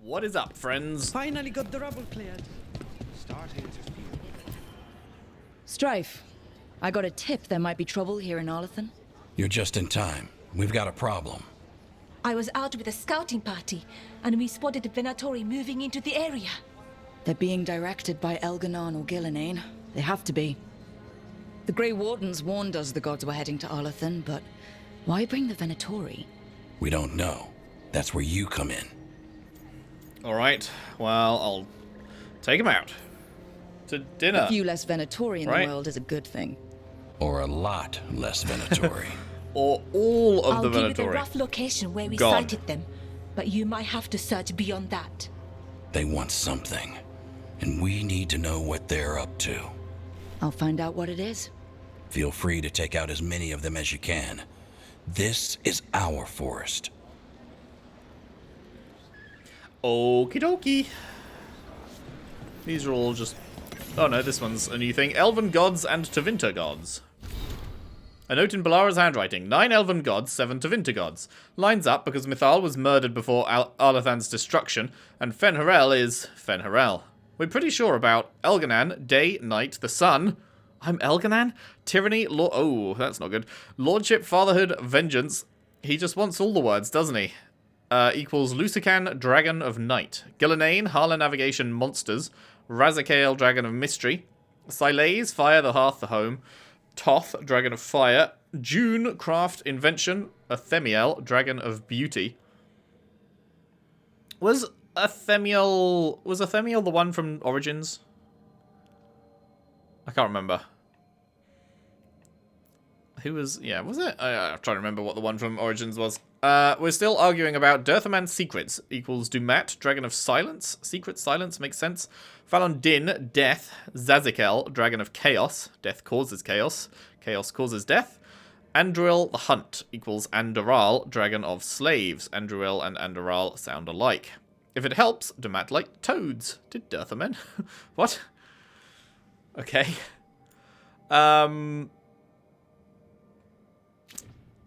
What is up, friends? Finally got the rubble cleared. Starting to feel. Strife, I got a tip there might be trouble here in Arlathan. You're just in time. We've got a problem. I was out with a scouting party, and we spotted the Venatori moving into the area. They're being directed by Elganon or Gillenane. They have to be. The Grey Wardens warned us the gods were heading to Arlathan, but why bring the Venatori? We don't know. That's where you come in. Alright, well, I'll take him out. To dinner. A few less Venatori in Right. the world is a good thing. Or a lot less Venatori. Or all of I'll the give you the Venatori. rough location where we Gone. sighted them, but you might have to search beyond that. They want something. And we need to know what they're up to. I'll find out what it is. Feel free to take out as many of them as you can. This is our forest. Okie dokie. These are all just... Oh no, this one's a new thing. Elven gods and Tevinter gods. A note in Balara's handwriting. 9 elven gods, 7 Tevinter gods. Lines up because Mythal was murdered before Arlathan's destruction, and Fen'Harel is Fen'Harel. We're pretty sure about Elganan, day, night, the sun. I'm Elganan? Tyranny, oh, that's not good. Lordship, fatherhood, vengeance. He just wants all the words, doesn't he? Equals Lusican, Dragon of Night. Gillenane, Harla Navigation Monsters. Razakael, Dragon of Mystery. Silays, Fire, the Hearth, the Home. Toth, Dragon of Fire. June, Craft, Invention. Athemiel, Dragon of Beauty. Was Athemiel the one from Origins? I can't remember. Who was... Yeah, was it? I'm trying to remember what the one from Origins was. We're still arguing about Dirthaman's Secrets equals Dumat, Dragon of Silence. Secret Silence makes sense. Falon Din, Death. Zazikel, Dragon of Chaos. Death causes chaos. Chaos causes death. Andruil the Hunt equals Andoral, Dragon of Slaves. Andruil and Andoral sound alike. If it helps, Dumat like toads. Did Dirthaman? What? Okay.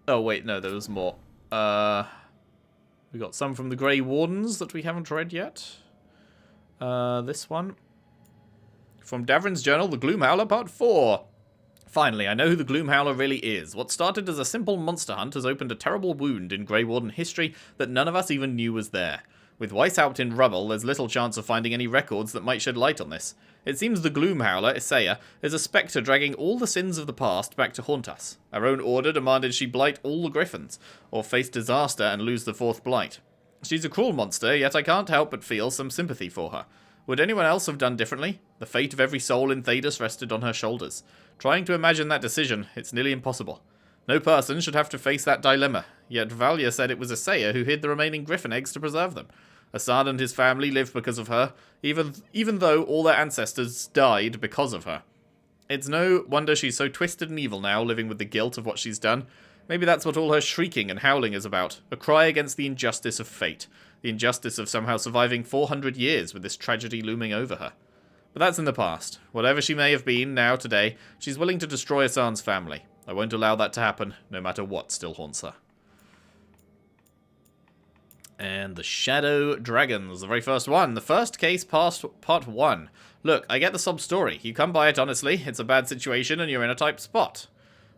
Oh, wait, no, there was more. We got some from the Grey Wardens that we haven't read yet. This one. From Davrin's Journal, The Gloomhowler, Part 4. Finally, I know who the Gloomhowler really is. What started as a simple monster hunt has opened a terrible wound in Grey Warden history that none of us even knew was there. With Weishaupt in rubble, there's little chance of finding any records that might shed light on this. It seems the Gloomhowler, Isaiah, is a spectre dragging all the sins of the past back to haunt us. Our own order demanded she blight all the griffins, or face disaster and lose the fourth blight. She's a cruel monster, yet I can't help but feel some sympathy for her. Would anyone else have done differently? The fate of every soul in Thedas rested on her shoulders. Trying to imagine that decision, it's nearly impossible. No person should have to face that dilemma, yet Valia said it was Isaiah who hid the remaining griffin eggs to preserve them. Assad and his family lived because of her, even though all their ancestors died because of her. It's no wonder she's so twisted and evil now, living with the guilt of what she's done. Maybe that's what all her shrieking and howling is about, a cry against the injustice of fate, the injustice of somehow surviving 400 years with this tragedy looming over her. But that's in the past. Whatever she may have been, now, today, she's willing to destroy Asan's family. I won't allow that to happen, no matter what still haunts her. And the Shadow Dragons, the very first one. The first case past part 1. Look, I get the sub-story. You come by it honestly. It's a bad situation and you're in a tight spot.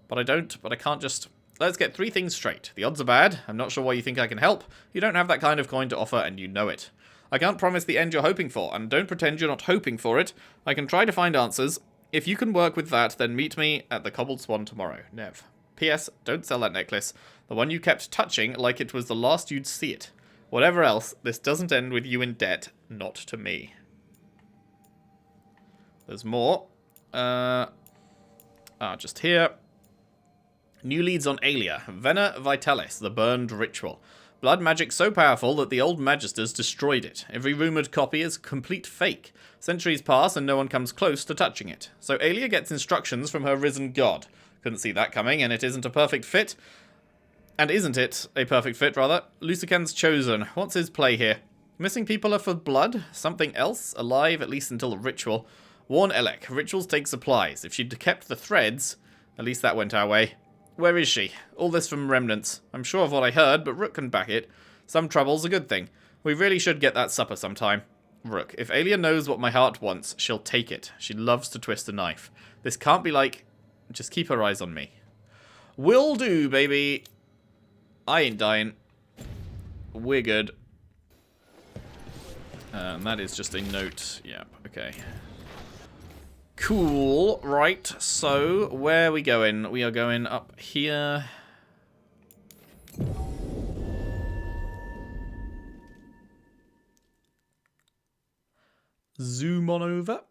But I can't just... Let's get 3 things straight. The odds are bad. I'm not sure why you think I can help. You don't have that kind of coin to offer and you know it. I can't promise the end you're hoping for, and don't pretend you're not hoping for it. I can try to find answers. If you can work with that, then meet me at the Cobbled Swan tomorrow. Nev. P.S. Don't sell that necklace. The one you kept touching like it was the last you'd see it. Whatever else, this doesn't end with you in debt. Not to me. There's more. Just here. New leads on Aelia. Vena Vitalis, the burned ritual. Blood magic so powerful that the old magisters destroyed it. Every rumoured copy is a complete fake. Centuries pass and no one comes close to touching it. So Aelia gets instructions from her risen god. Couldn't see that coming, and it isn't a perfect fit. And isn't it a perfect fit, rather? Lusican's chosen. What's his play here? Missing people are for blood? Something else? Alive, at least until the ritual. Warn Elec. Rituals take supplies. If she'd kept the threads... At least that went our way. Where is she? All this from remnants. I'm sure of what I heard, but Rook can back it. Some trouble's a good thing. We really should get that supper sometime. Rook, if Aelia knows what my heart wants, she'll take it. She loves to twist a knife. This can't be like... Just keep her eyes on me. Will do, baby. I ain't dying. We're good. And that is just a note. Yep, okay. Cool. Right, so where are we going? We are going up here. Zoom on over.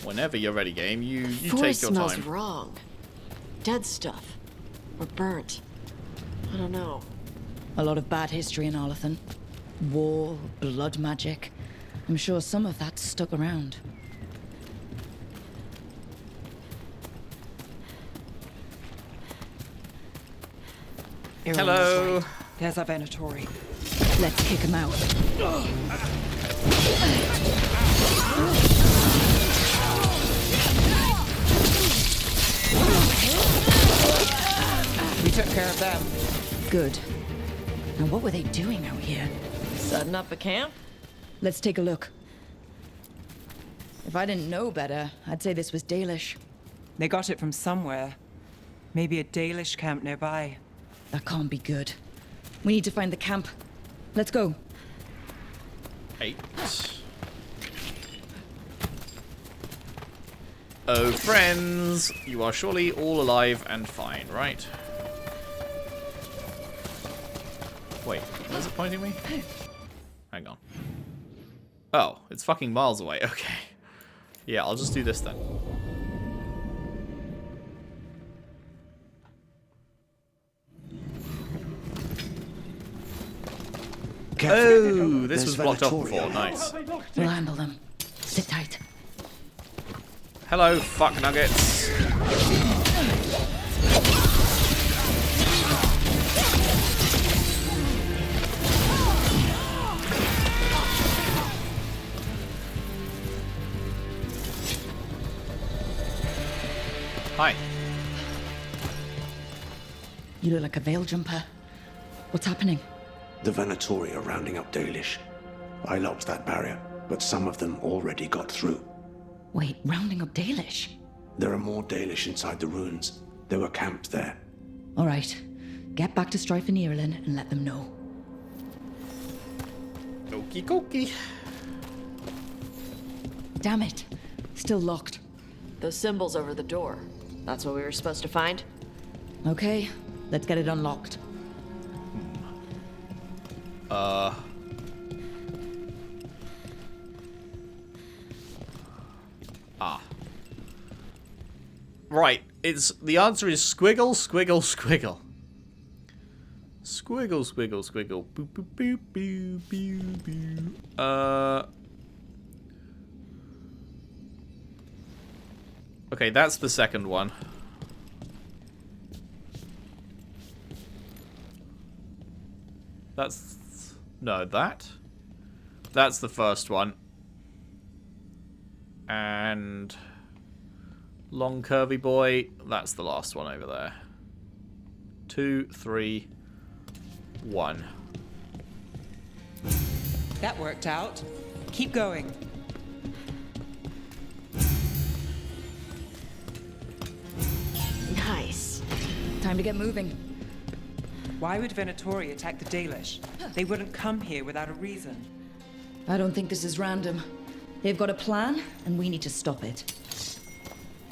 Whenever you're ready, game, you take your smells time. wrong. Dead stuff. Or burnt. I don't know. A lot of bad history in Arlathan. War, blood magic. I'm sure some of that's stuck around. Hello. Right. There's our Venatori. Let's kick him out. We took care of them. Good. Now what were they doing out here? Setting up a camp? Let's take a look. If I didn't know better, I'd say this was Dalish. They got it from somewhere. Maybe a Dalish camp nearby. That can't be good. We need to find the camp. Let's go. 8. Oh, friends, you are surely all alive and fine, right? Wait, where's it pointing me? Hang on. Oh, it's fucking miles away. Okay. Yeah, I'll just do this then. Oh, this was blocked off before. Nice. We'll handle them. Sit tight. Hello, fuck nuggets. Hi. You look like a veil jumper. What's happening? The Venatori are rounding up Dalish. I locked that barrier, but some of them already got through. Wait, rounding up Dalish? There are more Dalish inside the ruins. They were camped there. All right. Get back to Strife and Ireland and let them know. Okie dokie. Damn it. Still locked. Those symbols over the door. That's what we were supposed to find? Okay, let's get it unlocked. Right, the answer is squiggle, squiggle, squiggle. Squiggle, squiggle, squiggle. Boop, boop, boop, boop, boop, boop. Okay, that's the second one. That's the first one. And long curvy boy, that's the last one over there. 2, 3, 1. That worked out. Keep going. Nice. Time to get moving. Why would Venatori attack the Dalish? They wouldn't come here without a reason. I don't think this is random. They've got a plan, and we need to stop it.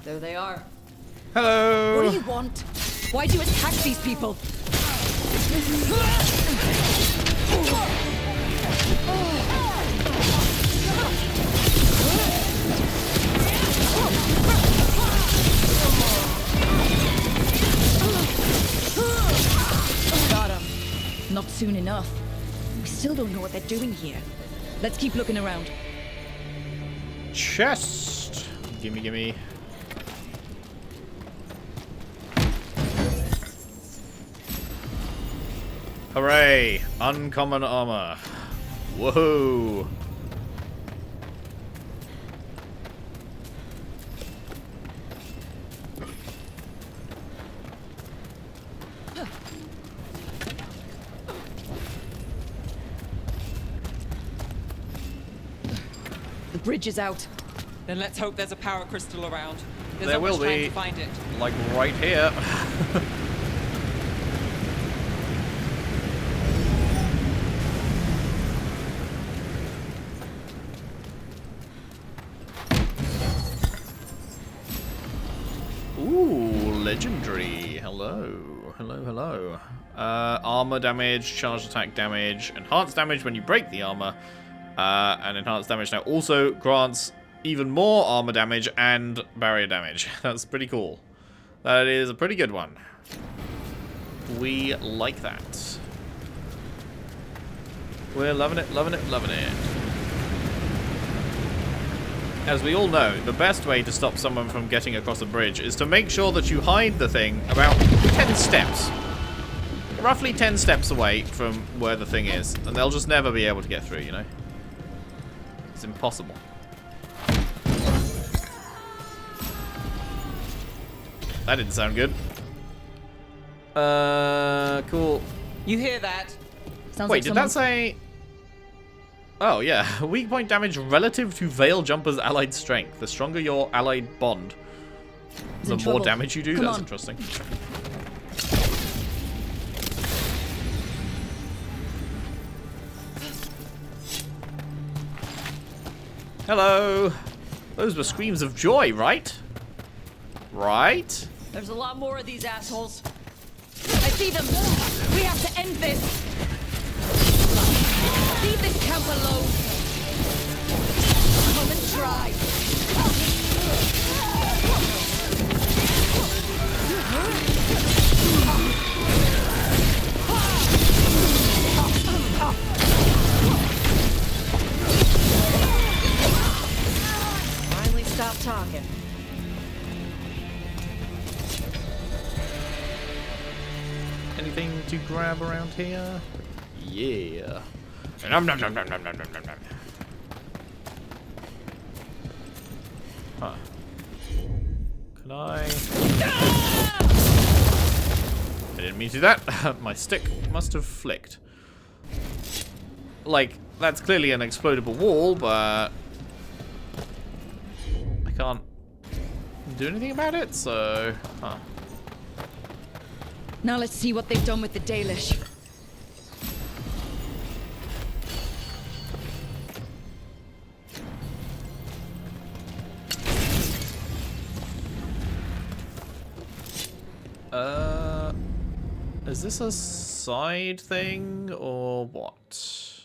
There they are. Hello! What do you want? Why do you attack these people? Got him. Not soon enough. We still don't know what they're doing here. Let's keep looking around. Chest! Gimme, gimme. Hooray! Uncommon armor. Whoa! bridge is out. Then let's hope there's a power crystal around. There's There not much will time be. to find it. Like right here. Ooh, legendary. Hello. Hello, hello. Armor damage, charged attack damage, enhanced damage when you break the armor. And enhanced damage now also grants even more armor damage and barrier damage. That's pretty cool. That is a pretty good one. We like that. We're loving it, loving it, loving it. As we all know, the best way to stop someone from getting across a bridge is to make sure that you hide the thing about 10 steps. Roughly 10 steps away from where the thing is. And they'll just never be able to get through, you know? It's impossible. That didn't sound good. Cool. You hear that? Sounds Wait, like did someone... that say... Oh, yeah. Weak point damage relative to Veil Jumper's allied strength. The stronger your allied bond, He's the in more trouble. damage you do. Come That's on. interesting. Hello. Those were screams of joy, right? Right? There's a lot more of these assholes. I see them. We have to end this. Leave this camp alone. Come and try. Finally stop talking. Anything to grab around here? Yeah. Nom, nom, nom, nom, nom, nom, nom, nom. Huh. Can I didn't mean to do that. My stick must have flicked. Like, that's clearly an explodable wall, but I can't do anything about it, so... Huh. Now let's see what they've done with the Dalish. Is this a side thing or what?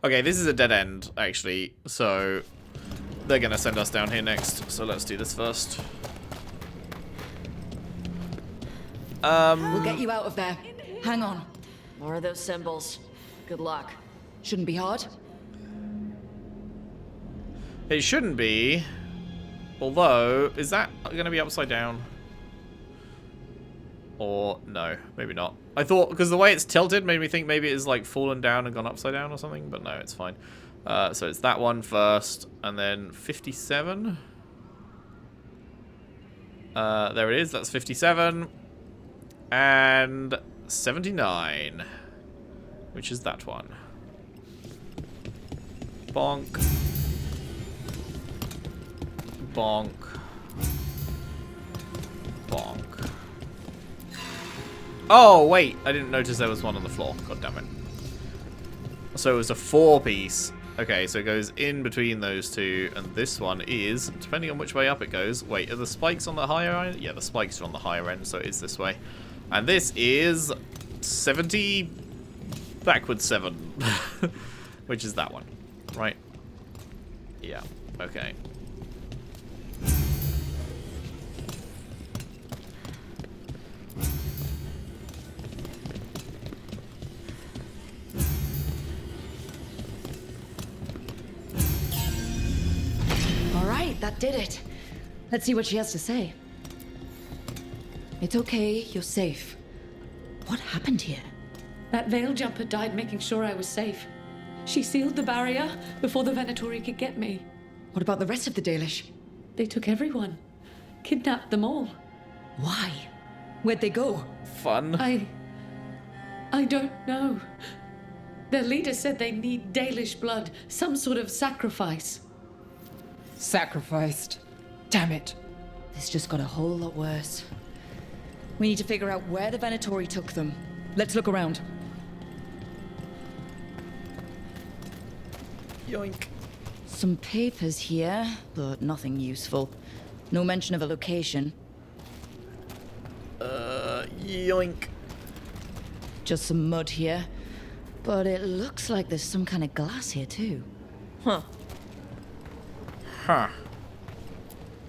Okay, this is a dead end, actually, so they're gonna send us down here next, so let's do this first. We'll get you out of there. Hang on. More of those symbols. Good luck. Shouldn't be hard. It shouldn't be, although, is that gonna be upside down? Or, no, maybe not. I thought, because the way it's tilted made me think maybe it is like fallen down and gone upside down or something, but no, it's fine. So it's that one first, and then 57. There it is, that's 57. And 79, which is that one. Bonk. Bonk. Bonk. Oh, wait. I didn't notice there was one on the floor. God damn it. So it was a 4-piece. Okay, so it goes in between those two, and this one is, depending on which way up it goes. Wait, are the spikes on the higher end? Yeah, the spikes are on the higher end, so it is this way. And this is 70 backwards 7, which is that one, right? Yeah, okay. All right, that did it. Let's see what she has to say. It's okay, you're safe. What happened here? That veil jumper died making sure I was safe. She sealed the barrier before the Venatori could get me. What about the rest of the Dalish? They took everyone. Kidnapped them all. Why? Where'd they go? Fun. I don't know. Their leader said they need Dalish blood, some sort of sacrifice. Sacrificed. Damn it. This just got a whole lot worse. We need to figure out where the Venatori took them. Let's look around. Yoink. Some papers here, but nothing useful. No mention of a location. Yoink. Just some mud here. But it looks like there's some kind of glass here too. Huh.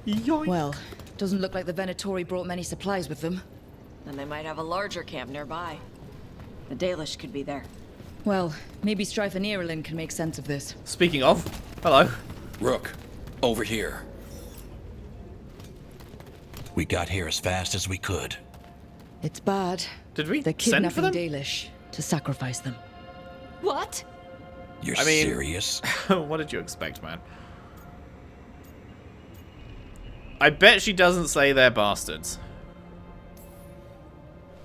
Yoink. Well, doesn't look like the Venatori brought many supplies with them. Then they might have a larger camp nearby. The Dalish could be there. Well, maybe Strife and Irulan can make sense of this. Speaking of, hello. Rook, over here. We got here as fast as we could. It's bad. Did we They're send for kidnapping them? Dalish to sacrifice them. What? You're I mean- serious? What did you expect, man? I bet she doesn't say they're bastards.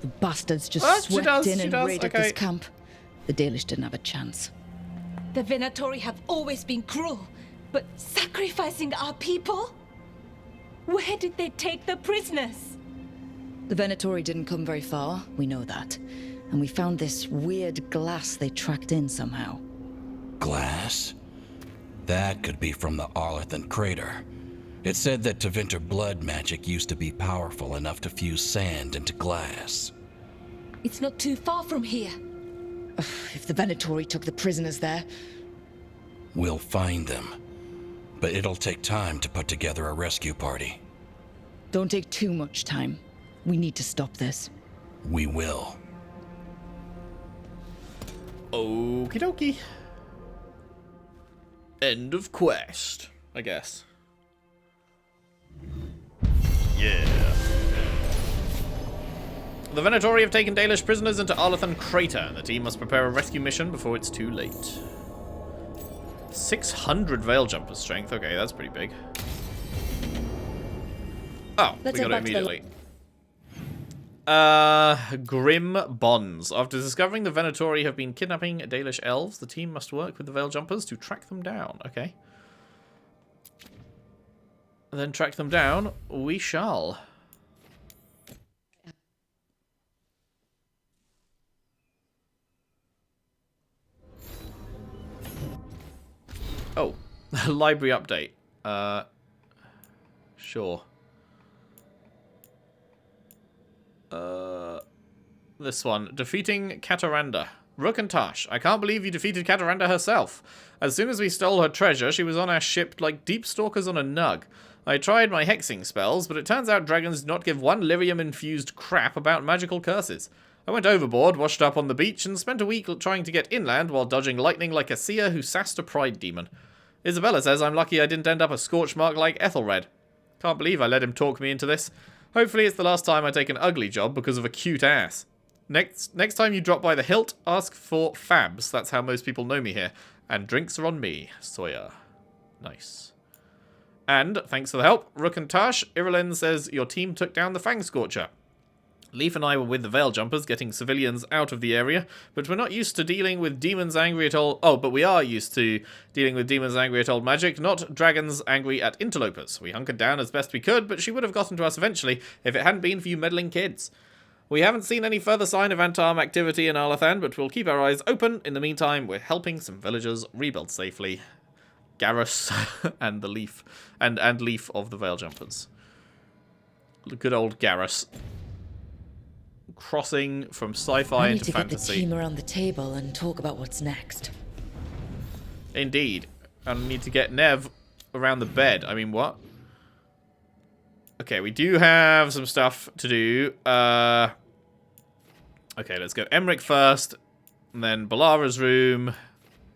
The bastards just What? She swept does, in she and does, raided okay. this camp. The Dalish didn't have a chance. The Venatori have always been cruel, but sacrificing our people? Where did they take the prisoners? The Venatori didn't come very far, we know that. And we found this weird glass they tracked in somehow. Glass? That could be from the Arlathan crater. It said that Tevinter blood magic used to be powerful enough to fuse sand into glass. It's not too far from here. If the Venatori took the prisoners there, We'll find them. But it'll take time to put together a rescue party. don't take too much time. We need to stop this. We will. Okie dokie. End of quest, I guess. Yeah. The Venatori have taken Dalish prisoners into Arlathan Crater. The team must prepare a rescue mission before it's too late. 600 Veil Jumper strength. Okay, that's pretty big. Oh, Let's we head got it back to the- immediately. Grim Bonds. After discovering the Venatori have been kidnapping Dalish elves, the team must work with the Veil Jumpers to track them down. Okay. Then track them down, we shall. Oh, library update. Sure. This one. Defeating Kataranda. Rook and Tash. I can't believe you defeated Kataranda herself. As soon as we stole her treasure, she was on our ship like deep stalkers on a nug. I tried my hexing spells, but it turns out dragons do not give one lyrium-infused crap about magical curses. I went overboard, washed up on the beach, and spent a week trying to get inland while dodging lightning like a seer who sassed a pride demon. Isabella says I'm lucky I didn't end up a scorch mark like Ethelred. Can't believe I let him talk me into this. Hopefully it's the last time I take an ugly job because of a cute ass. Next time you drop by the Hilt, ask for Fabs. That's how most people know me here. And drinks are on me, Sawyer. Nice. And, thanks for the help, Rook and Tash. Irulan says your team took down the Fang Scorcher. Leaf and I were with the Veil Jumpers, getting civilians out of the area, but we're not used to dealing with demons angry at all. Oh, but we are used to dealing with demons angry at old magic, not dragons angry at interlopers. We hunkered down as best we could, but she would have gotten to us eventually if it hadn't been for you meddling kids. We haven't seen any further sign of Antarm activity in Arlathan, but we'll keep our eyes open. In the meantime, we're helping some villagers rebuild safely. Garrus and the Leaf, and Leaf of the Veil Jumpers. Good old Garrus. Crossing from sci-fi We need into to get the fantasy. team around the table and talk about what's next. Indeed. And need to get Nev around the bed. I mean, what? Okay, we do have some stuff to do. Okay, let's go Emmerich first, and then Balara's room,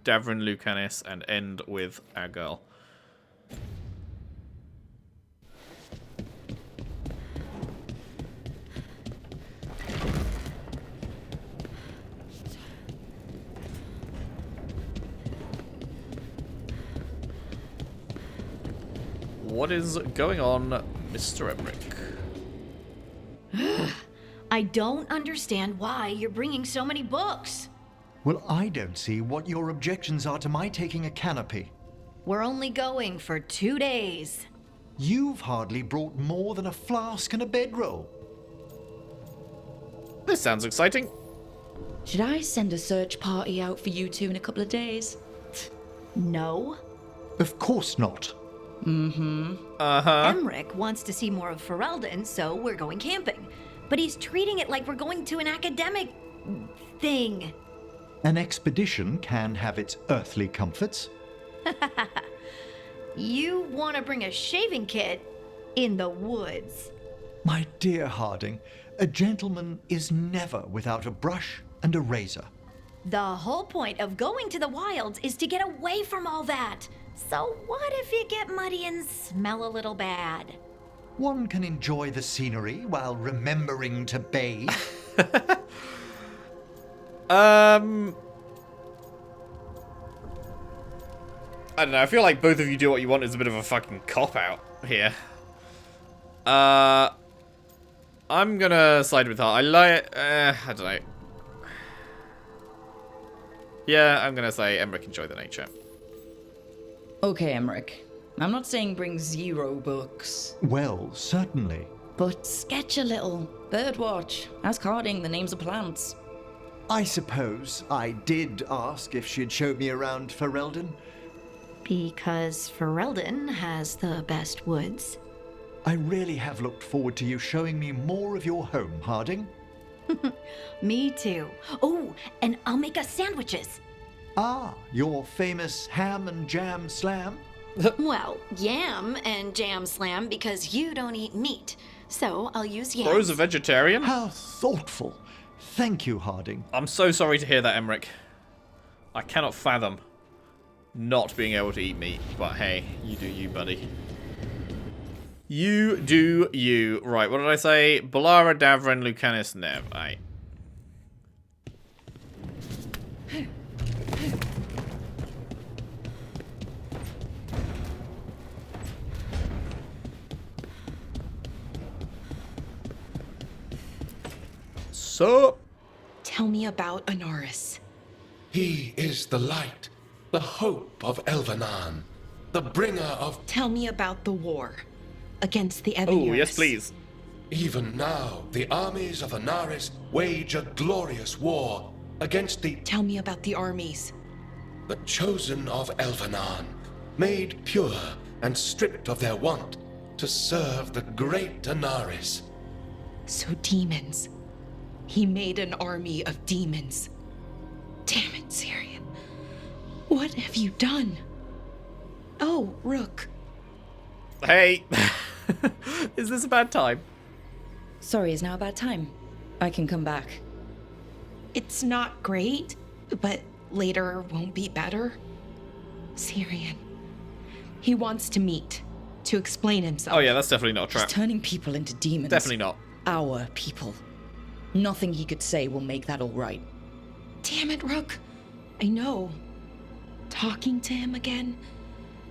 Davrin, Lucanis, and end with our girl. What is going on, Mr. Emmerich? I don't understand why you're bringing so many books. Well, I don't see what your objections are to my taking a canopy. We're only going for 2 days. You've hardly brought more than a flask and a bedroll. This sounds exciting. Should I send a search party out for you two in a couple of days? No. Of course not. Emmerich wants to see more of Ferelden, so we're going camping. But he's treating it like we're going to an academic thing. An expedition can have its earthly comforts. You want to bring a shaving kit in the woods. My dear Harding, a gentleman is never without a brush and a razor. The whole point of going to the wilds is to get away from all that. So what if you get muddy and smell a little bad? One can enjoy the scenery while remembering to bathe. I don't know, I feel like both of you do what you want is a bit of a fucking cop-out here. I'm gonna side with her. I don't know. Yeah, I'm gonna say Emmerich enjoy the nature. Okay, Emmerich. I'm not saying bring 0 books, Well, certainly. but sketch a little. Birdwatch. Ask Harding the names of plants. I suppose I did ask if she'd show me around Ferelden. Because Ferelden has the best woods. I really have looked forward to you showing me more of your home, Harding. Me too. Oh, and I'll make us sandwiches. Ah, your famous ham and jam slam? Well, yam and jam slam because you don't eat meat. So I'll use yams. Bro's a vegetarian? How thoughtful. Thank you, Harding. I'm so sorry to hear that, Emmerich. I cannot fathom not being able to eat meat, but hey, you do you, buddy. You do you. Right, what did I say? Balara, Davrin, Lucanus, Nev. Aye. So, Tell me about Anaris. He is the light, the hope of Elvenan, the bringer of... Tell me about the war against the Eviers. oh, yes, please. Even now, the armies of Anaris wage a glorious war against the... Tell me about the armies. the chosen of Elvenan, made pure and stripped of their want to serve the great Anaris. So demons. He made an army of demons. Damn it, Syrian. What have you done? Oh, Rook. Hey. Is this a bad time? Sorry, is now a bad time? I can come back. It's not great, but later won't be better. Syrian. He wants to meet, to explain himself. Oh yeah, that's definitely not a trap. He's turning people into demons. Definitely not. Our people. Nothing he could say will make that all right. Damn it, Rook. I know. Talking to him again,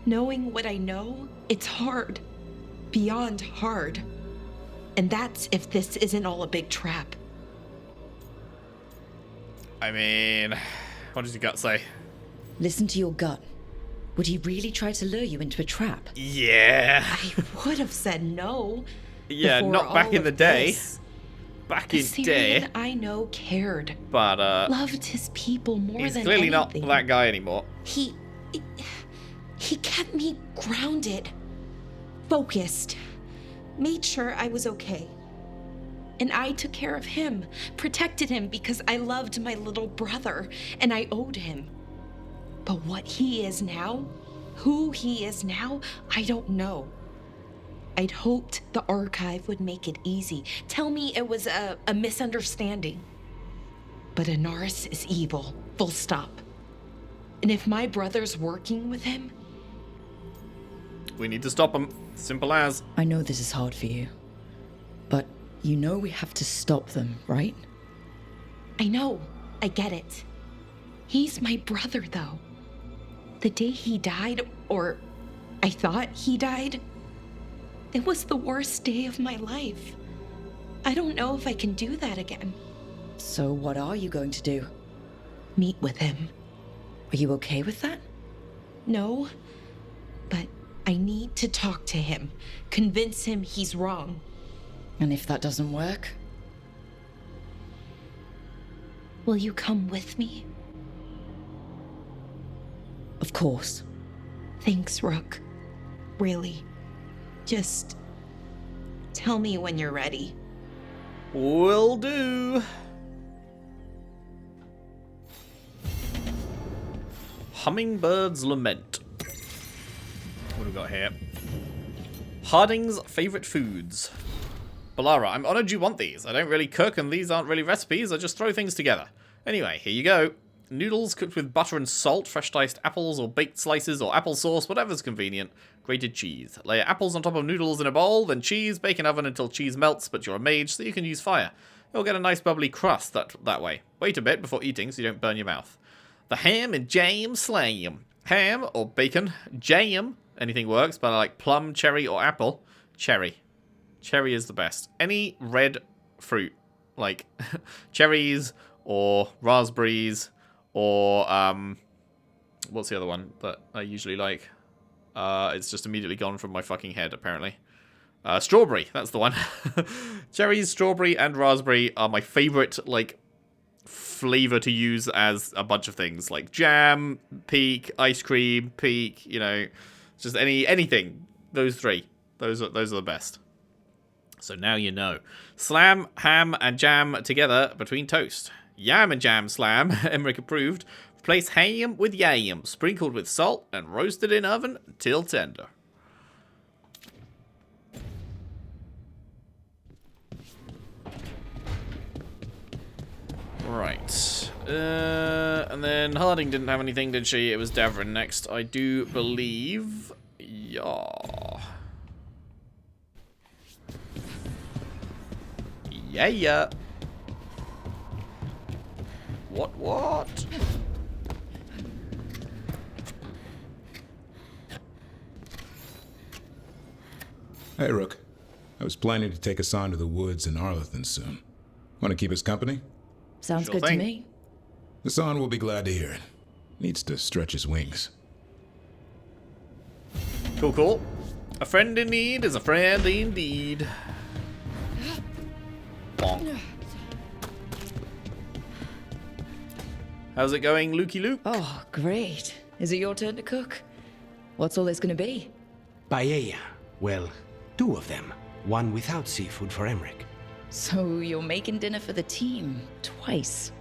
knowing what I know, it's hard. Beyond hard. And that's if this isn't all a big trap. I mean, what does your gut say? Listen to your gut. Would he really try to lure you into a trap? Yeah. I would have said no. Yeah, before not back all in the of day. this. Back The in Syrian day. I know cared. But, loved his people more he's than clearly anything. not that guy anymore. He kept me grounded, focused, made sure I was okay. And I took care of him, protected him because I loved my little brother and I owed him. But what he is now, who he is now, I don't know. I'd hoped the archive would make it easy, tell me it was a misunderstanding. But Anaris is evil, full stop. And if my brother's working with him... We need to stop him. Simple as. I know this is hard for you. But you know we have to stop them, right? I know. I get it. He's my brother, though. The day he died, or I thought he died, it was the worst day of my life. I don't know if I can do that again. So what are you going to do? Meet with him. Are you okay with that? No, But I need to talk to him. Convince him he's wrong. And if that doesn't work? Will you come with me? Of course. Thanks, Rook. Really. Just tell me when you're ready. Will do. Hummingbird's Lament. What do we got here? Harding's favourite foods. Balara, I'm honoured you want these. I don't really cook and these aren't really recipes, I just throw things together. Anyway, here you go. Noodles cooked with butter and salt, fresh diced apples or baked slices or applesauce, whatever's convenient. Grated cheese. Layer apples on top of noodles in a bowl, then cheese, bake in oven until cheese melts, but you're a mage so you can use fire. You'll get a nice bubbly crust that way. Wait a bit before eating so you don't burn your mouth. The ham and jam slam. Ham or bacon, jam, anything works, but I like plum, cherry or apple. Cherry. Cherry is the best. Any red fruit, like cherries or raspberries or what's the other one that I usually like? It's just immediately gone from my fucking head, apparently. Strawberry, that's the one. Cherries, strawberry, and raspberry are my favorite, like, flavor to use as a bunch of things, like jam, peak, ice cream, peak, you know, just anything. Those three, those are the best. So now you know. Slam, ham, and jam together between toast. Yam and jam slam, Emmerich approved. Replace ham with yam, sprinkled with salt, and roasted in oven till tender. Right. And then Harding didn't have anything, did she? It was Davrin next, I do believe. Yeah. Yeah. What? Hey, Rook. I was planning to take us on to the woods in Arlethan soon. Want to keep us company? Sounds good to me. Hassan will be glad to hear it. Needs to stretch his wings. Cool. A friend in need is a friend indeed. Bonk. How's it going, Lukey Luke? Oh, great. Is it your turn to cook? What's all this gonna be? Paella. Well, 2 of them. One without seafood for Emmerich. So you're making dinner for the team twice.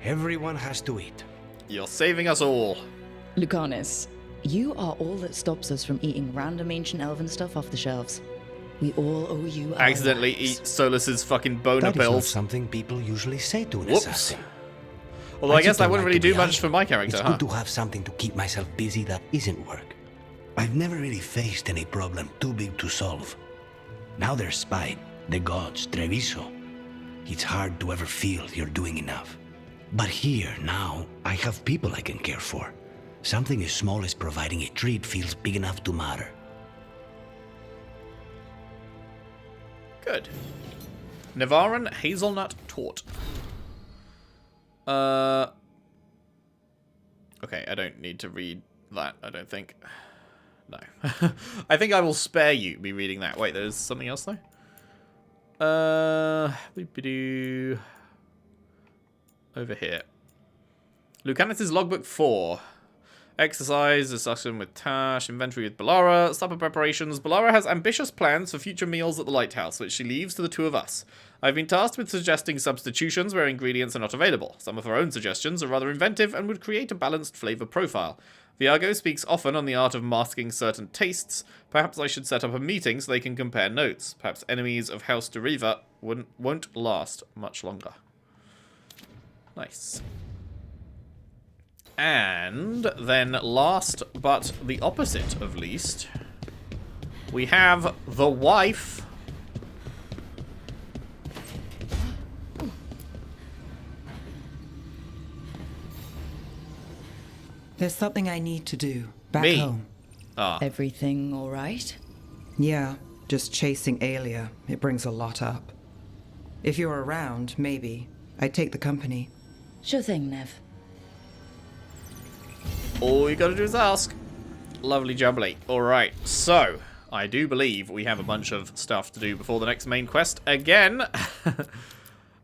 Everyone has to eat. You're saving us all. Lucanus, you are all that stops us from eating random ancient elven stuff off the shelves. We all owe you our Accidentally lives. eat Solus's fucking boner That is not pills. something people usually say to an Whoops. assassin. Although I guess just that don't wouldn't like really to do be much idle. for my character, It's huh? good to have something to keep myself busy that isn't work. I've never really faced any problem too big to solve. Now there's Spite, the gods, Treviso. It's hard to ever feel you're doing enough. But here, now, I have people I can care for. Something as small as providing a treat feels big enough to matter. Good. Navaran hazelnut tort. Okay, I don't need to read that, I don't think. No. I think I will spare you me reading that. Wait, there's something else though? Over here. Lucanus' logbook 4. Exercise, discussion with Tash, inventory with Balara, supper preparations. Balara has ambitious plans for future meals at the lighthouse, which she leaves to the 2 of us. I've been tasked with suggesting substitutions where ingredients are not available. Some of her own suggestions are rather inventive and would create a balanced flavor profile. Viago speaks often on the art of masking certain tastes. Perhaps I should set up a meeting so they can compare notes. Perhaps enemies of House Deriva won't last much longer. Nice. And then last but the opposite of least, we have the wife. There's something I need to do back Me? home. Everything all right? Yeah, just chasing Aelia. It brings a lot up. If you're around, maybe. I'd take the company. Sure thing, Nev. All you gotta do is ask. Lovely jubbly. Alright, so I do believe we have a bunch of stuff to do before the next main quest again.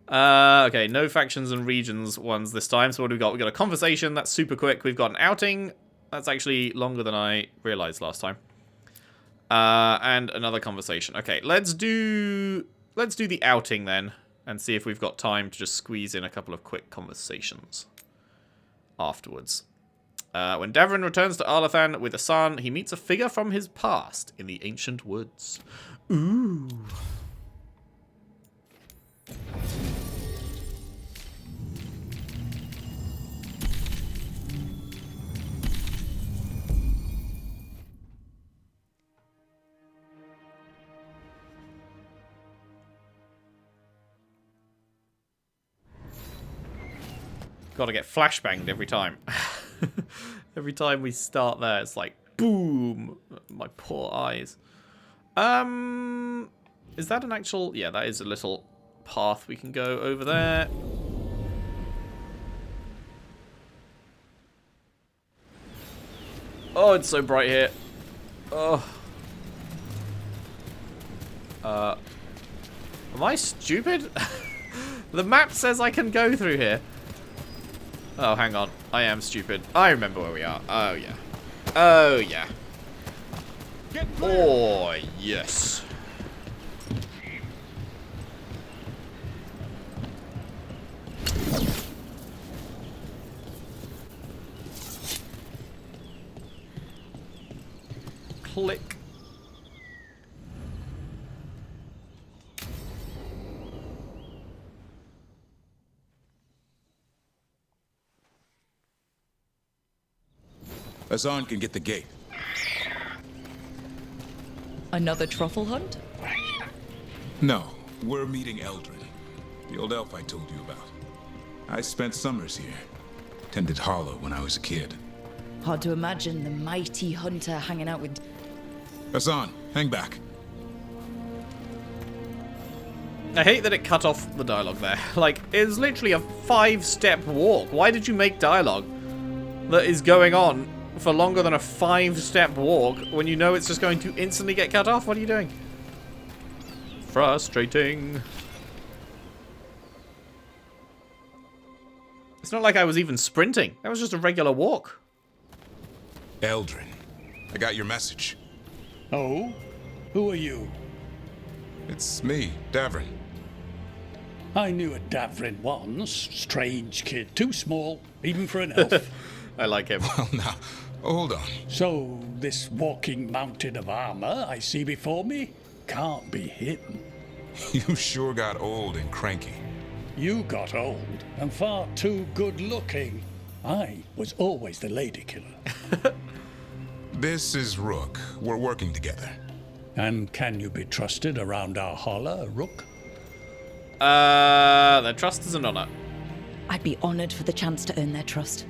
Okay, no factions and regions ones this time. So what do we got? We got a conversation, that's super quick. We've got an outing, that's actually longer than I realized last time. And another conversation. Okay, let's do the outing then, and see if we've got time to just squeeze in a couple of quick conversations afterwards. When Davrin returns to Arlathan with Asan, he meets a figure from his past in the ancient woods. Ooh. Gotta get flashbanged every time. Every time we start there, it's like, boom! My poor eyes. Is that an actual... Yeah, that is a little path we can go over there. Oh, it's so bright here. Oh. Am I stupid? The map says I can go through here. Oh, hang on. I am stupid. I remember where we are. Oh, yeah. Oh, yeah. Oh, yes. Click. Asan can get the gate. Another truffle hunt? No, we're meeting Eldrin, the old elf I told you about. I spent summers here. Tended Hollow when I was a kid. Hard to imagine the mighty hunter hanging out with... Asan, hang back. I hate that it cut off the dialogue there. Like, it's literally a 5-step walk. Why did you make dialogue that is going on for longer than a 5-step walk when you know it's just going to instantly get cut off? What are you doing? Frustrating. It's not like I was even sprinting. That was just a regular walk. Eldrin, I got your message. Oh? Who are you? It's me, Davrin. I knew a Davrin once. Strange kid. Too small, even for an elf. I like him. Well, now, hold on. So, this walking mountain of armor I see before me can't be hidden. You sure got old and cranky. You got old and far too good looking. I was always the lady killer. This is Rook. We're working together. And can you be trusted around our holler, Rook? Their trust is an honor. I'd be honored for the chance to earn their trust.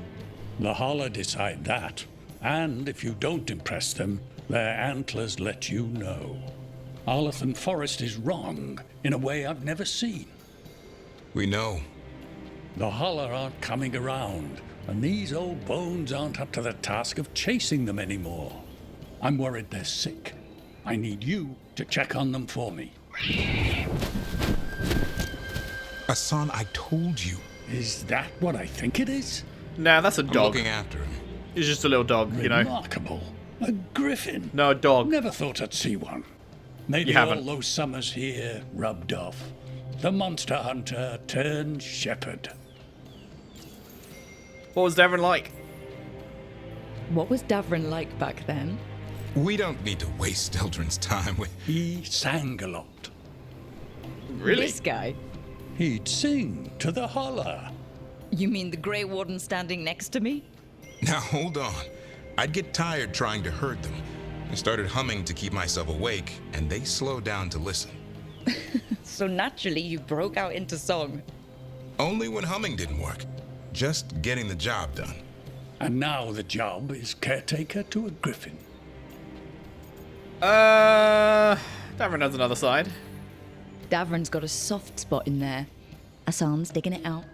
The holler decide that. And if you don't impress them, their antlers let you know. Arlathan Forest is wrong in a way I've never seen. We know. The holler aren't coming around, and these old bones aren't up to the task of chasing them anymore. I'm worried they're sick. I need you to check on them for me. Asan, I told you. Is that what I think it is? Nah, that's a dog. I'm looking after him. He's just a little dog, you know. Remarkable. A griffin. No, a dog. Never thought I'd see one. Maybe You haven't. all those summers here rubbed off. The monster hunter turned shepherd. What was Davrin like? What was Davrin like back then? We don't need to waste Eldrin's time with... He sang a lot. Really? This guy? He'd sing to the holler. You mean the Grey Warden standing next to me? Now, hold on. I'd get tired trying to herd them. I started humming to keep myself awake, and they slowed down to listen. So naturally, you broke out into song. Only when humming didn't work. Just getting the job done. And now the job is caretaker to a griffin. Davrin has another side. Davrin's got a soft spot in there. Asan's digging it out.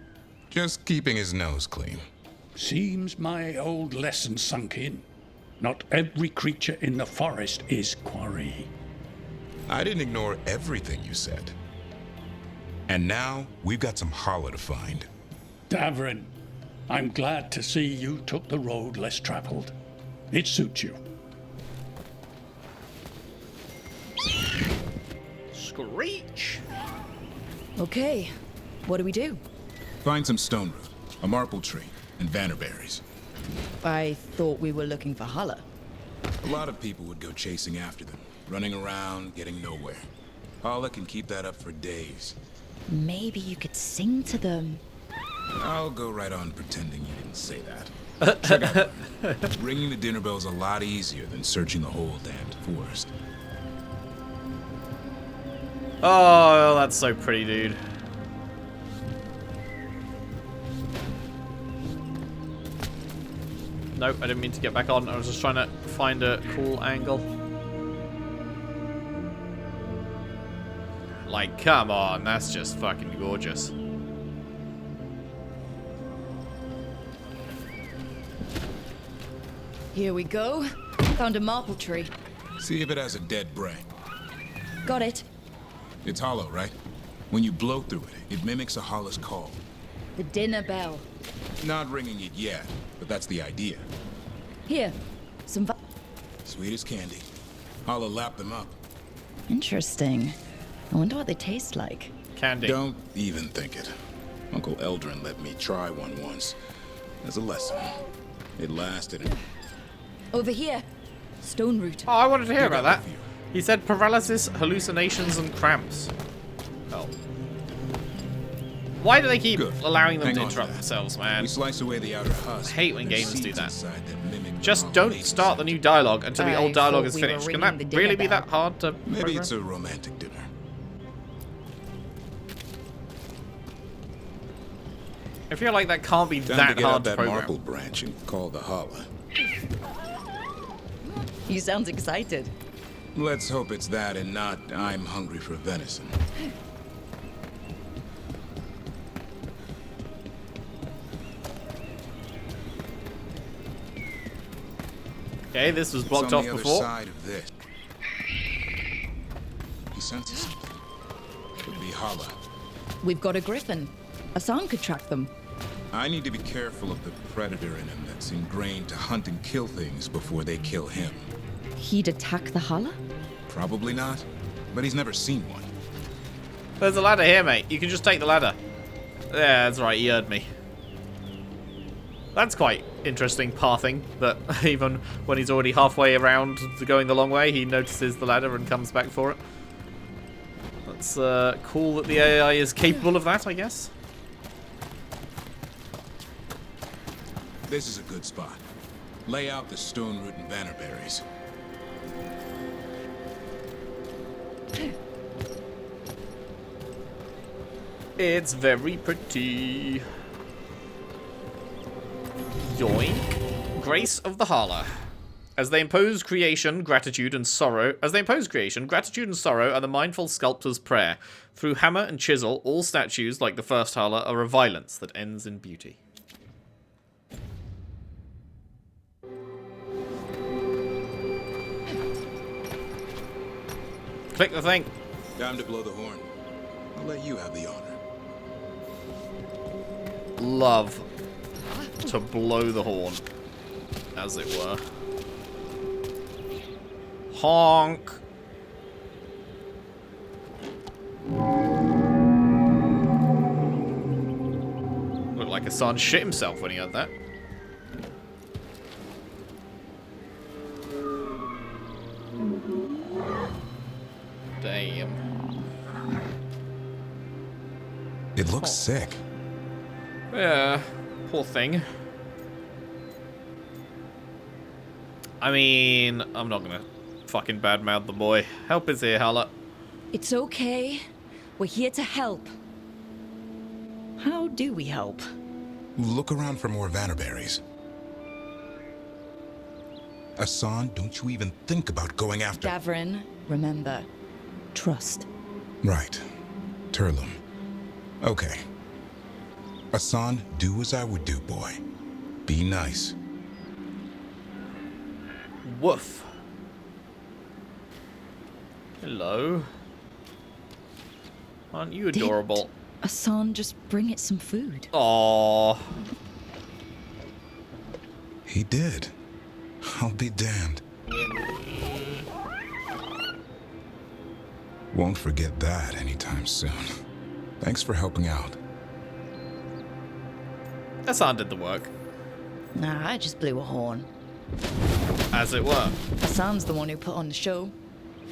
Just keeping his nose clean. Seems my old lesson sunk in. Not every creature in the forest is quarry. I didn't ignore everything you said. And now, we've got some Hala to find. Davrin, I'm glad to see you took the road less traveled. It suits you. Screech! Okay, what do we do? Find some stone root, a marple tree, and vannerberries. I thought we were looking for Hala. A lot of people would go chasing after them, running around, getting nowhere. Hala can keep that up for days. Maybe you could sing to them. I'll go right on pretending you didn't say that. Check out mine. Ringing the dinner bell's a lot easier than searching the whole damned forest. Oh, that's so pretty, dude. Nope, I didn't mean to get back on. I was just trying to find a cool angle. Like, come on, that's just fucking gorgeous. Here we go. Found a marple tree. See if it has a dead brain. Got it. It's hollow, right? When you blow through it, it mimics a Hala's call. The dinner bell. Not ringing it yet, but that's the idea. Here, some Sweet as candy. Hala lapped them up. Interesting. I wonder what they taste like. Candy. Don't even think it. Uncle Eldrin let me try one once. As a lesson. It lasted. Over here. Stone root. Oh, I wanted to hear about that. He said paralysis, hallucinations, and cramps. Oh. Why do they keep allowing them to interrupt themselves, man? We slice away the outer husk. I hate when gamers do that. Just don't start the new dialogue until the old dialogue is finished. Can that really be that hard to Maybe program? it's a romantic dinner. I feel like that can't be Time that to get hard out to that program. marble branch and call the Hala. You sound excited. Let's hope it's that and not I'm hungry for venison. Okay, this was blocked It's on off the other before. side of this. He senses something. Could be Hala. We've got a griffin. Asan could track them. I need to be careful of the predator in him that's ingrained to hunt and kill things before they kill him. He'd attack the Hala? Probably not, but he's never seen one. There's a ladder here, mate. You can just take the ladder. Yeah, that's right. He heard me. That's quite interesting pathing, that even when he's already halfway around to going the long way, he notices the ladder and comes back for it. That's cool that the AI is capable of that, I guess. This is a good spot. Lay out the stone root and vannerberries. It's very pretty. Yoink. Grace of the Hala. As they impose creation, gratitude, and sorrow. As they impose creation, gratitude and sorrow are the mindful sculptor's prayer. Through hammer and chisel, all statues, like the first Hala, are a violence that ends in beauty. Click the thing. Time to blow the horn. I'll let you have the honor. Love to blow the horn, as it were. Honk. Looked like Asan shit himself when he heard that. Damn. It looks sick. Yeah, poor thing. I mean, I'm not gonna fucking badmouth the boy. Help is here, Hala. It's okay. We're here to help. How do we help? Look around for more vannerberries. Asan, don't you even think about going after... Davrin, remember, trust. Right. Turlum. Okay. Asan, do as I would do, boy. Be nice. Woof. Hello. Aren't you adorable? Did Asan just bring it some food? Aww. He did. I'll be damned. Won't forget that anytime soon. Thanks for helping out. Asan did the work. Nah, I just blew a horn. As it were. Asan's the one who put on the show.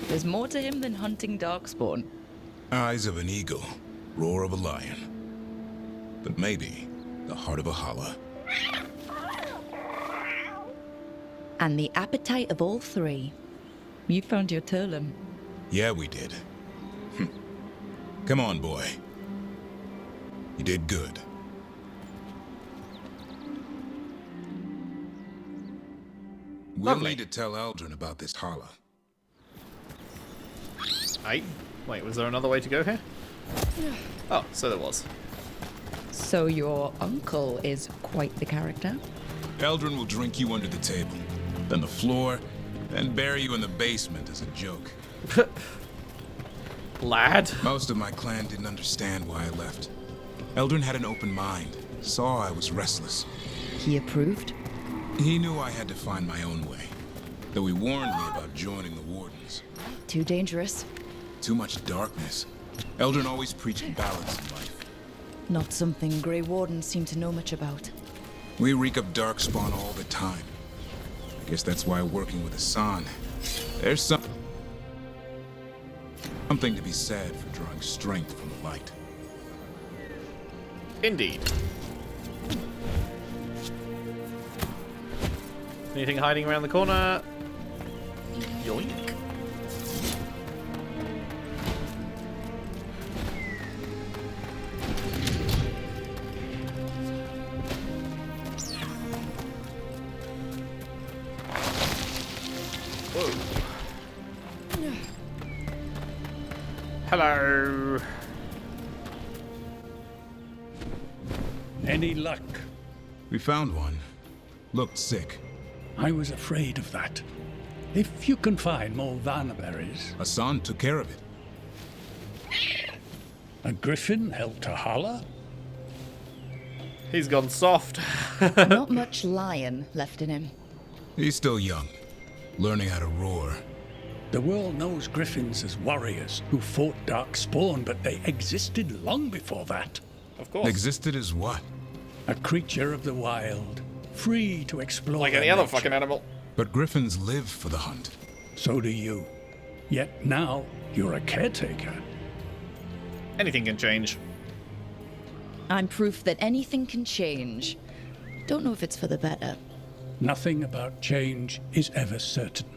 There's more to him than hunting darkspawn. Eyes of an eagle, roar of a lion. But maybe the heart of a holla. And the appetite of all three. You found your Turlum. Yeah, we did. Come on, boy. You did good. We'll need to tell Eldrin about this holla. Hey, wait, was there another way to go here? Oh, so there was. So your uncle is quite the character? Eldrin will drink you under the table, then the floor, then bury you in the basement as a joke. Lad. Most of my clan didn't understand why I left. Eldrin had an open mind, saw I was restless. He approved? He knew I had to find my own way, though he warned me about joining the Wardens. Too dangerous. Too much darkness. Eldrin always preached balance in life. Not something Grey Wardens seem to know much about. We reek of darkspawn all the time. I guess that's why working with Asan, there's something to be said for drawing strength from the light. Indeed. Anything hiding around the corner? Yoink. Hello. Any luck? We found one. Looked sick. I was afraid of that. If you can find more vanaberries. Asan took care of it. A griffin helped a holla? He's gone soft. Not much lion left in him. He's still young, learning how to roar. The world knows griffins as warriors who fought darkspawn, but they existed long before that. Of course. Existed as what? A creature of the wild, free to explore. Like any other fucking animal. But griffins live for the hunt. So do you. Yet now, you're a caretaker. Anything can change. I'm proof that anything can change. Don't know if it's for the better. Nothing about change is ever certain.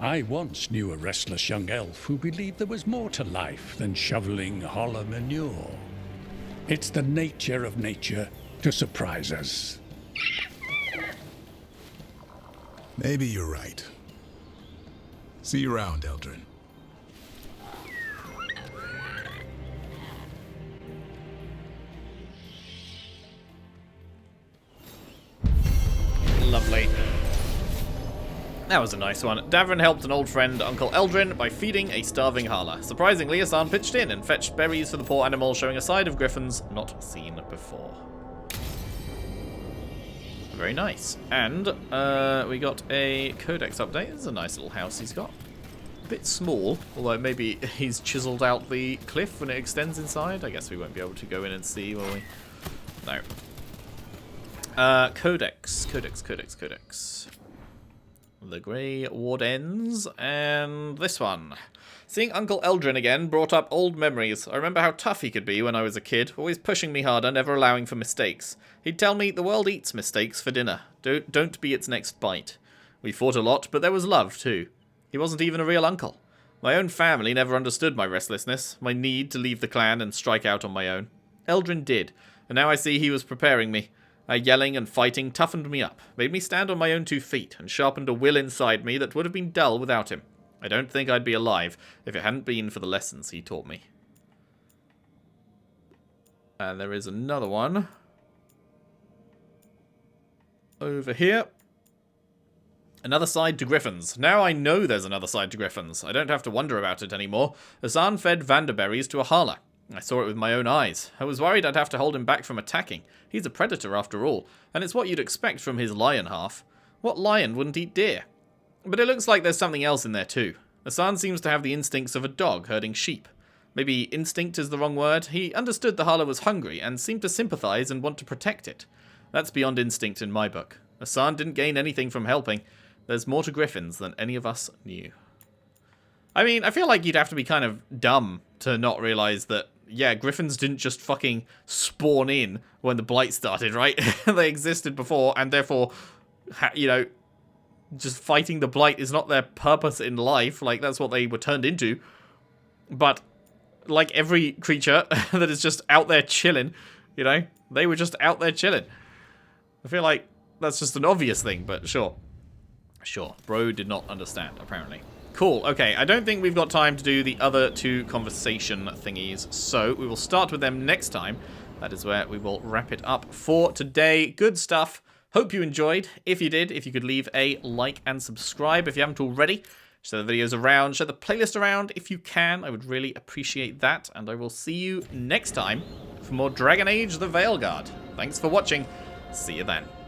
I once knew a restless young elf who believed there was more to life than shoveling hollow manure. It's the nature of nature to surprise us. Maybe you're right. See you around, Eldrin. Lovely. That was a nice one. Davrin helped an old friend, Uncle Eldrin, by feeding a starving Hala. Surprisingly, Asan pitched in and fetched berries for the poor animal, showing a side of griffins not seen before. Very nice. And we got a codex update. This is a nice little house he's got. A bit small, although maybe he's chiseled out the cliff when it extends inside. I guess we won't be able to go in and see, will we? No. Codex. The Grey Wardens, and this one. Seeing Uncle Eldrin again brought up old memories. I remember how tough he could be when I was a kid, always pushing me harder, never allowing for mistakes. He'd tell me the world eats mistakes for dinner. Don't be its next bite. We fought a lot, but there was love too. He wasn't even a real uncle. My own family never understood my restlessness, my need to leave the clan and strike out on my own. Eldrin did, and now I see he was preparing me. Yelling and fighting toughened me up, made me stand on my own 2 feet, and sharpened a will inside me that would have been dull without him. I don't think I'd be alive if it hadn't been for the lessons he taught me. And there is another one. Over here. Another side to Griffins. Now I know there's another side to Griffins. I don't have to wonder about it anymore. Hassan fed Vanderberries to a Hala. I saw it with my own eyes. I was worried I'd have to hold him back from attacking. He's a predator after all, and it's what you'd expect from his lion half. What lion wouldn't eat deer? But it looks like there's something else in there too. Hassan seems to have the instincts of a dog herding sheep. Maybe instinct is the wrong word. He understood the Hala was hungry and seemed to sympathize and want to protect it. That's beyond instinct in my book. Hassan didn't gain anything from helping. There's more to Griffins than any of us knew. I mean, I feel like you'd have to be kind of dumb to not realize that, yeah, Griffins didn't just fucking spawn in when the Blight started, right? They existed before, and therefore, you know, just fighting the Blight is not their purpose in life. Like, that's what they were turned into. But, like every creature that is just out there chilling, you know, they were just out there chilling. I feel like that's just an obvious thing, but sure. Sure, bro did not understand, apparently. Cool, okay, I don't think we've got time to do the other two conversation thingies, so we will start with them next time. That is where we will wrap it up for today. Good stuff. Hope you enjoyed. If you did, if you could leave a like and subscribe if you haven't already. Share the videos around, share the playlist around if you can. I would really appreciate that, and I will see you next time for more Dragon Age the Veilguard. Thanks for watching. See you then.